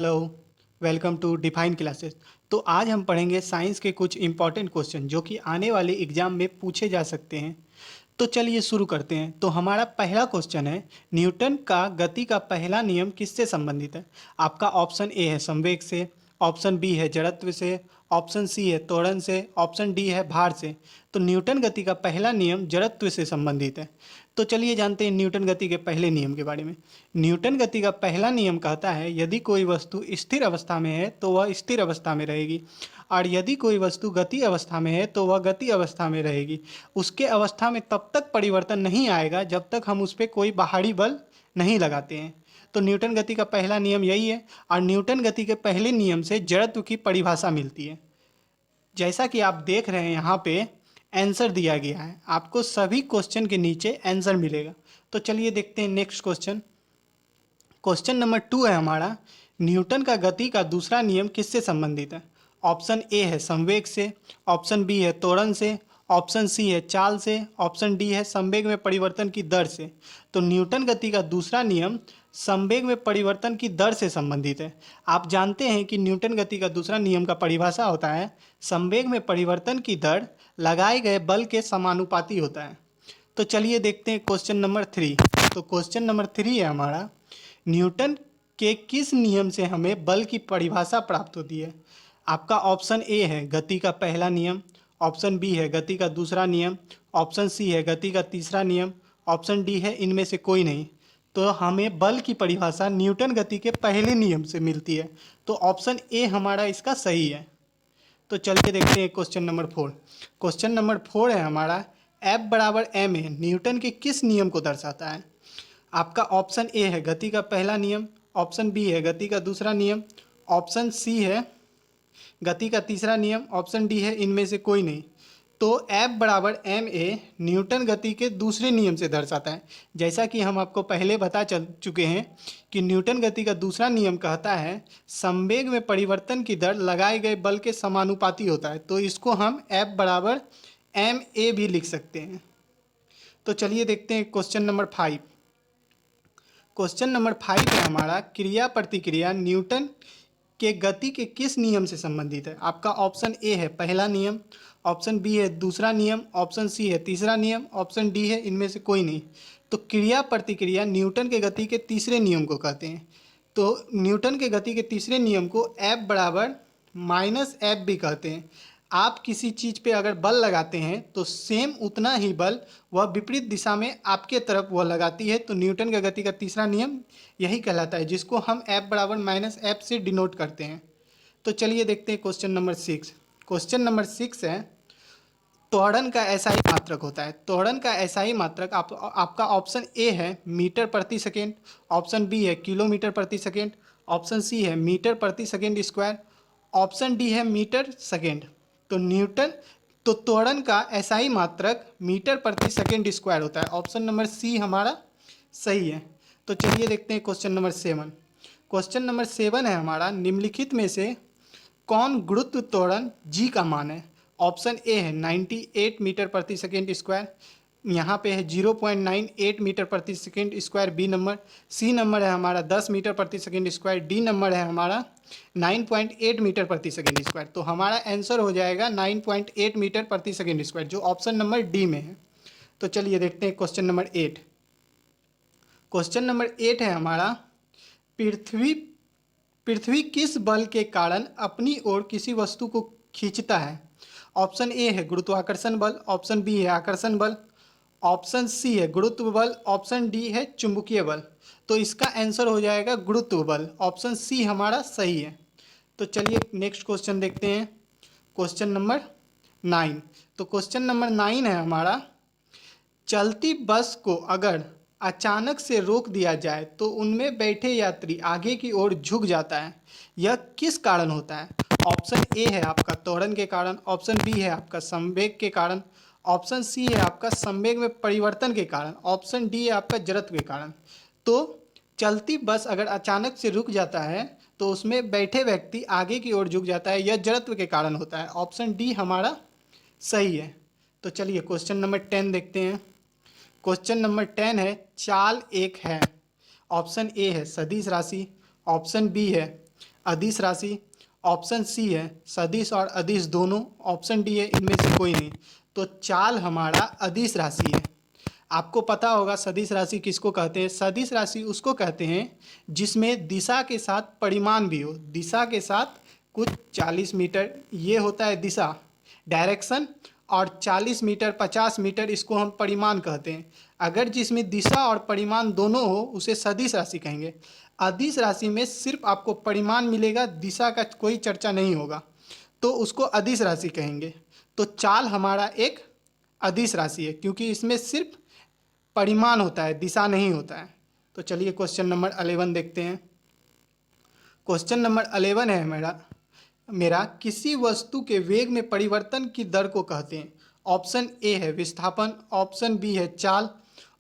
Hello, welcome to define classes. तो आज हम पढ़ेंगे साइंस के कुछ इंपॉर्टेंट क्वेश्चन जो कि आने वाले एग्जाम में पूछे जा सकते हैं। तो चलिए शुरू करते हैं। तो हमारा पहला क्वेश्चन है, न्यूटन का गति का पहला नियम किससे संबंधित है? आपका ऑप्शन ए है संवेग से, ऑप्शन बी है जड़त्व से, ऑप्शन सी है त्वरण से, ऑप्शन डी है भार से। तो न्यूटन गति का पहला नियम जड़त्व से संबंधित है। तो चलिए जानते हैं न्यूटन गति के पहले नियम के बारे में। न्यूटन गति का पहला नियम कहता है यदि कोई वस्तु स्थिर अवस्था में है तो वह स्थिर अवस्था में रहेगी, और यदि कोई वस्तु गति अवस्था में है तो वह गति अवस्था में रहेगी। उसके अवस्था में तब तक परिवर्तन नहीं आएगा जब तक हम उस पर कोई बाहरी बल नहीं लगाते हैं। तो न्यूटन गति का पहला नियम यही है, और न्यूटन गति के पहले नियम से जड़त्व की परिभाषा मिलती है। जैसा कि आप देख रहे हैं यहाँ पे आंसर दिया गया है, आपको सभी क्वेश्चन के नीचे आंसर मिलेगा। तो चलिए देखते हैं नेक्स्ट क्वेश्चन। क्वेश्चन नंबर 2 है हमारा, न्यूटन का गति का दूसरा नियम किससे संबंधित है? ऑप्शन ए है संवेग से, ऑप्शन बी है त्वरण से, ऑप्शन सी है चाल से, ऑप्शन डी है संवेग में परिवर्तन की दर से। तो न्यूटन गति का दूसरा नियम संवेग में परिवर्तन की दर से संबंधित है। आप जानते हैं कि न्यूटन गति का दूसरा नियम का परिभाषा होता है संवेग में परिवर्तन की दर लगाए गए बल के समानुपाती होता है। तो चलिए देखते हैं क्वेश्चन नंबर 3। तो क्वेश्चन नंबर 3 है हमारा, न्यूटन के किस नियम से हमें बल की परिभाषा प्राप्त होती है? आपका ऑप्शन ए है गति का पहला नियम, ऑप्शन बी है गति का दूसरा नियम, ऑप्शन सी है गति का तीसरा नियम, ऑप्शन डी है इनमें से कोई नहीं। तो हमें बल की परिभाषा न्यूटन गति के पहले नियम से मिलती है। तो ऑप्शन ए हमारा इसका सही है। तो चलिए देखते हैं क्वेश्चन नंबर 4। क्वेश्चन नंबर 4 है हमारा, एफ बराबर एम ए न्यूटन के किस नियम को दर्शाता है? आपका ऑप्शन ए है गति का पहला नियम, ऑप्शन बी है गति का दूसरा नियम, ऑप्शन सी है गति का तीसरा नियम, ऑप्शन डी है इनमें से कोई नहीं। तो एफ बराबर एम ए न्यूटन गति के दूसरे नियम से दर्शाता है। जैसा कि हम आपको पहले बता चल चुके हैं कि न्यूटन गति का दूसरा नियम कहता है संवेग में परिवर्तन की दर लगाए गए बल के समानुपाती होता है। तो इसको हम एफ बराबर एम ए भी लिख सकते हैं। तो चलिए देखते हैं क्वेश्चन नंबर 5। क्वेश्चन नंबर 5 है हमारा, क्रिया प्रतिक्रिया न्यूटन के गति के किस नियम से संबंधित है? आपका ऑप्शन ए है पहला नियम, ऑप्शन बी है दूसरा नियम, ऑप्शन सी है तीसरा नियम, ऑप्शन डी है इनमें से कोई नहीं। तो क्रिया प्रतिक्रिया न्यूटन के गति के तीसरे नियम को कहते हैं। तो न्यूटन के गति के तीसरे नियम को एफ बराबर माइनस एफ भी कहते हैं। आप किसी चीज़ पे अगर बल लगाते हैं तो सेम उतना ही बल वह विपरीत दिशा में आपके तरफ वह लगाती है। तो न्यूटन का गति का तीसरा नियम यही कहलाता है, जिसको हम एफ बराबर माइनस एफ से डिनोट करते हैं। तो चलिए देखते हैं क्वेश्चन नंबर 6। क्वेश्चन नंबर 6 है, त्वरण का एसआई मात्रक होता है। त्वरण का एसआई मात्रक आपका ऑप्शन ए है मीटर प्रति सेकेंड, ऑप्शन बी है किलोमीटर प्रति सेकेंड, ऑप्शन सी है मीटर प्रति सेकेंड स्क्वायर, ऑप्शन डी है मीटर सेकेंड। तो त्वरण का एसआई मात्रक मीटर प्रति सेकेंड स्क्वायर होता है। ऑप्शन नंबर सी हमारा सही है। तो चलिए देखते हैं क्वेश्चन नंबर 7। क्वेश्चन नंबर 7 है हमारा, निम्नलिखित में से कौन गुरुत्व त्वरण जी का मान है? ऑप्शन ए है 98 मीटर प्रति सेकेंड स्क्वायर, यहाँ पे है 0.98 मीटर प्रति second square B number, C number है हमारा 10 मीटर प्रति सेकेंड स्क्वायर, डी नंबर है हमारा 9.8 मीटर प्रति सेकेंड स्क्वायर। तो हमारा आंसर हो जाएगा 9.8 मीटर प्रति सेकेंड स्क्वायर, जो ऑप्शन नंबर डी में है। तो चलिए देखते हैं क्वेश्चन नंबर 8। क्वेश्चन नंबर 8 है हमारा, पृथ्वी किस बल के कारण अपनी ओर किसी वस्तु को खींचता है? ऑप्शन ए है गुरुत्वाकर्षण बल, ऑप्शन बी है आकर्षण बल, ऑप्शन सी है गुरुत्व बल, ऑप्शन डी है चुंबकीय बल। तो इसका आंसर हो जाएगा गुरुत्व बल, ऑप्शन सी हमारा सही है। तो चलिए नेक्स्ट क्वेश्चन देखते हैं, क्वेश्चन नंबर 9। तो क्वेश्चन नंबर 9 है हमारा, चलती बस को अगर अचानक से रोक दिया जाए तो उनमें बैठे यात्री आगे की ओर झुक जाता है, यह किस कारण होता है? ऑप्शन ए है आपका त्वरण के कारण, ऑप्शन बी है आपका संवेग के कारण, ऑप्शन सी है आपका संवेग में परिवर्तन के कारण, ऑप्शन डी है आपका जड़त्व के कारण। तो चलती बस अगर अचानक से रुक जाता है तो उसमें बैठे व्यक्ति आगे की ओर झुक जाता है, यह जड़त्व के कारण होता है। ऑप्शन डी हमारा सही है। तो चलिए क्वेश्चन नंबर 10 देखते हैं। क्वेश्चन नंबर 10 है, चाल एक है। ऑप्शन ए है सदिश राशि, ऑप्शन बी है अदिश राशि, ऑप्शन सी है सदिश और अदिश दोनों, ऑप्शन डी है इनमें से कोई नहीं। तो चाल हमारा अदिश राशि है। आपको पता होगा सदिश राशि किसको कहते हैं। सदिश राशि उसको कहते हैं जिसमें दिशा के साथ परिमाण भी हो। दिशा के साथ कुछ 40 मीटर ये होता है दिशा, डायरेक्शन, और 40 मीटर 50 मीटर इसको हम परिमाण कहते हैं। अगर जिसमें दिशा और परिमाण दोनों हो उसे सदिश राशि कहेंगे। अदिश राशि में सिर्फ आपको परिमाण मिलेगा, दिशा का कोई चर्चा नहीं होगा, तो उसको अदिश राशि कहेंगे। तो चाल हमारा एक अदिश राशि है क्योंकि इसमें सिर्फ परिमाण होता है, दिशा नहीं होता है। तो चलिए क्वेश्चन नंबर 11 देखते हैं। क्वेश्चन नंबर 11 है मेरा किसी वस्तु के वेग में परिवर्तन की दर को कहते हैं। ऑप्शन ए है विस्थापन, ऑप्शन बी है चाल,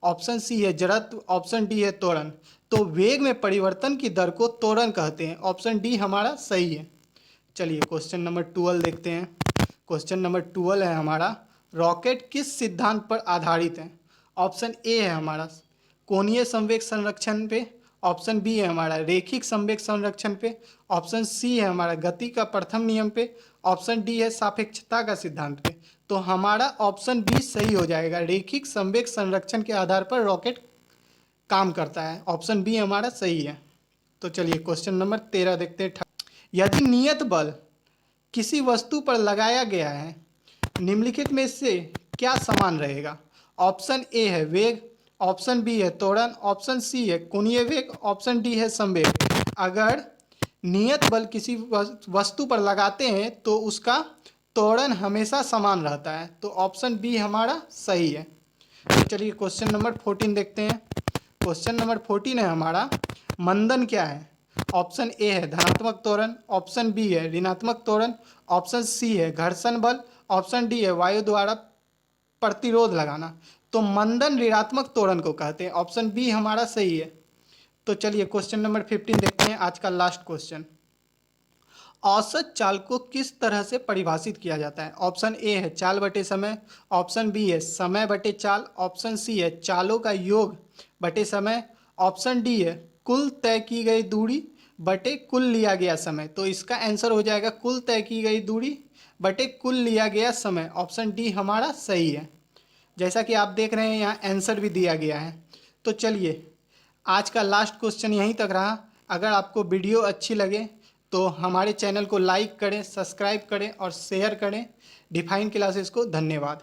ऑप्शन सी है जड़त्व, ऑप्शन डी है त्वरण। तो वेग में परिवर्तन की दर को त्वरण कहते हैं। ऑप्शन डी हमारा सही है। चलिए क्वेश्चन नंबर 12 देखते हैं। क्वेश्चन नंबर 12 है हमारा रॉकेट किस सिद्धांत पर आधारित है। ऑप्शन ए है हमारा कोणीय संवेग संरक्षण पे, ऑप्शन बी है हमारा रैखिक संवेग संरक्षण पे, ऑप्शन सी है हमारा गति का प्रथम नियम पे, ऑप्शन डी है सापेक्षता का सिद्धांत पे। तो हमारा ऑप्शन बी सही हो जाएगा। रैखिक संवेग संरक्षण के आधार पर रॉकेट काम करता है। ऑप्शन बी हमारा सही है। तो चलिए क्वेश्चन नंबर 13 देखते हैं। यदि नियत बल किसी वस्तु पर लगाया गया है निम्नलिखित में से क्या समान रहेगा। ऑप्शन ए है वेग, ऑप्शन बी है त्वरण, ऑप्शन सी है कोणीय वेग, ऑप्शन डी है संवेग। अगर नियत बल किसी वस्तु पर लगाते हैं तो उसका त्वरण हमेशा समान रहता है। तो ऑप्शन बी हमारा सही है। तो चलिए क्वेश्चन नंबर 14 देखते हैं। क्वेश्चन नंबर 14 है हमारा मंदन क्या है। ऑप्शन ए है धनात्मक त्वरण, ऑप्शन बी है ऋणात्मक त्वरण, ऑप्शन सी है घर्षण बल, ऑप्शन डी है वायु द्वारा प्रतिरोध लगाना। तो मंदन ऋणात्मक त्वरण को कहते हैं। ऑप्शन बी हमारा सही है। तो चलिए क्वेश्चन नंबर 15 देखते हैं, आज का लास्ट क्वेश्चन। औसत चाल को किस तरह से परिभाषित किया जाता है। ऑप्शन ए है चाल बटे समय, ऑप्शन बी है समय बटे चाल, ऑप्शन सी है चालों का योग बटे समय, ऑप्शन डी है कुल तय की गई दूरी बटे कुल लिया गया समय। तो इसका आंसर हो जाएगा कुल तय की गई दूरी बटे कुल लिया गया समय। ऑप्शन डी हमारा सही है। जैसा कि आप देख रहे हैं यहाँ आंसर भी दिया गया है। तो चलिए आज का लास्ट क्वेश्चन यहीं तक रहा। अगर आपको वीडियो अच्छी लगे तो हमारे चैनल को लाइक करें, सब्सक्राइब करें और शेयर करें। डिफाइन क्लासेस को धन्यवाद।